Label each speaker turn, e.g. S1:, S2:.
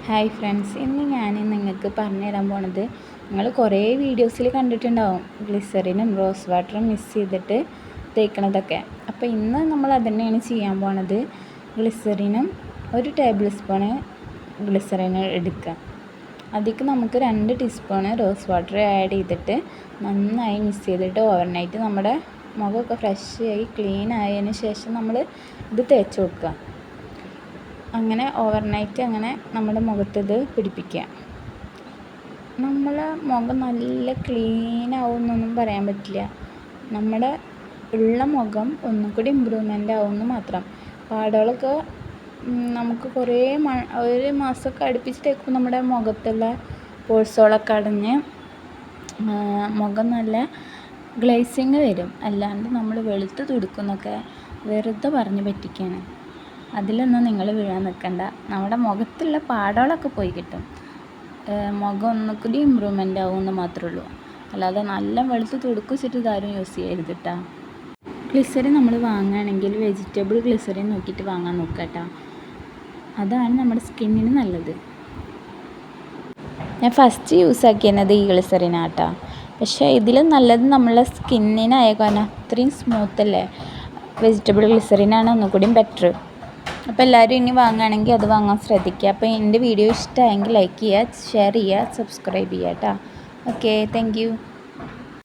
S1: Hi friends, ഇന്ന് ഞാൻ നിങ്ങൾക്ക് പറഞ്ഞു തരാൻ പോണത് നിങ്ങൾ കുറേ വീഡിയോസിൽ കണ്ടിട്ടുണ്ടാവും ഗ്ലിസറിനും റോസ് വാട്ടറും മിക്സ് ചെയ്തിട്ട് തേക്കണതൊക്കെ. അപ്പോൾ ഇന്ന് നമ്മൾ അതുതന്നെയാണ് ചെയ്യാൻ പോണത്. ഗ്ലിസറിനും 1 ടേബിൾ സ്പൂണ് ഗ്ലിസറിന് എടുക്കുക. അതിലേക്ക് നമുക്ക് 2 ടീസ്പൂണ് റോസ് വാട്ടർ ആഡ് ചെയ്തിട്ട് നന്നായി മിക്സ് ചെയ്തിട്ട് ഓവർനൈറ്റ് നമ്മുടെ മുഖമൊക്കെ ഫ്രഷ് ആയി ക്ലീൻ ആയതിന് ശേഷം നമ്മൾ ഇത് തേച്ച് കൊടുക്കുക. അങ്ങനെ ഓവർനൈറ്റ് അങ്ങനെ നമ്മുടെ മുഖത്ത് ഇത് പിടിപ്പിക്കുക. നമ്മളെ മുഖം നല്ല ക്ലീൻ ആവുമെന്നൊന്നും പറയാൻ പറ്റില്ല. നമ്മുടെ ഉള്ള മുഖം ഒന്നും കൂടി ഇമ്പ്രൂവ്മെൻ്റ് ആവുമെന്ന് മാത്രം. പാടുകളൊക്കെ നമുക്ക് കുറേ 1 മാസമൊക്കെ അടുപ്പിച്ച് തേക്കുമ്പോൾ നമ്മുടെ മുഖത്തുള്ള പോഴ്സുകളൊക്കെ അടഞ്ഞ് മുഖം നല്ല ഗ്ലേസിങ് വരും. അല്ലാണ്ട് നമ്മൾ വെളുത്ത് തുടുക്കുന്നൊക്കെ വെറുതെ പറഞ്ഞ് പറ്റിക്കുകയാണ്. അതിലൊന്നും നിങ്ങൾ വീഴാൻ നിൽക്കണ്ട. നമ്മുടെ മുഖത്തുള്ള പാടുകളൊക്കെ പോയി കിട്ടും. മുഖം ഒന്നുകൂടി ഇമ്പ്രൂവ്മെൻ്റ് ആവുമെന്ന് മാത്രമേ ഉള്ളൂ. അല്ലാതെ നല്ല വെളുത്ത് തുടുക്കിച്ചിട്ട് ഇതാരും യൂസ് ചെയ്യരുത് കേട്ടോ. ഗ്ലിസറിൻ നമ്മൾ വാങ്ങുകയാണെങ്കിൽ വെജിറ്റബിൾ ഗ്ലിസറിൻ നോക്കിയിട്ട് വാങ്ങാൻ നോക്കുക കേട്ടോ. അതാണ് നമ്മുടെ സ്കിന്നിന് നല്ലത്. ഞാൻ ഫസ്റ്റ് യൂസ് ആക്കിയത് ഈ ഗ്ലിസറിനാട്ടോ. പക്ഷേ ഇതിലും നല്ലത് നമ്മളെ സ്കിന്നിനായ കാരണം അത്രയും സ്മൂത്തല്ലേ. Vegetable ഗ്ലിസറിനാണ് ഒന്നുകൂടിയും better. അപ്പോൾ എല്ലാവരും ഇനി വാങ്ങുകയാണെങ്കിൽ അത് വാങ്ങാൻ ശ്രദ്ധിക്കുക. അപ്പോൾ എൻ്റെ വീഡിയോ ഇഷ്ടമായെങ്കിൽ ലൈക്ക് ചെയ്യുക, ഷെയർ ചെയ്യുക, സബ്സ്ക്രൈബ് ചെയ്യുക കേട്ടോ. Okay, thank you.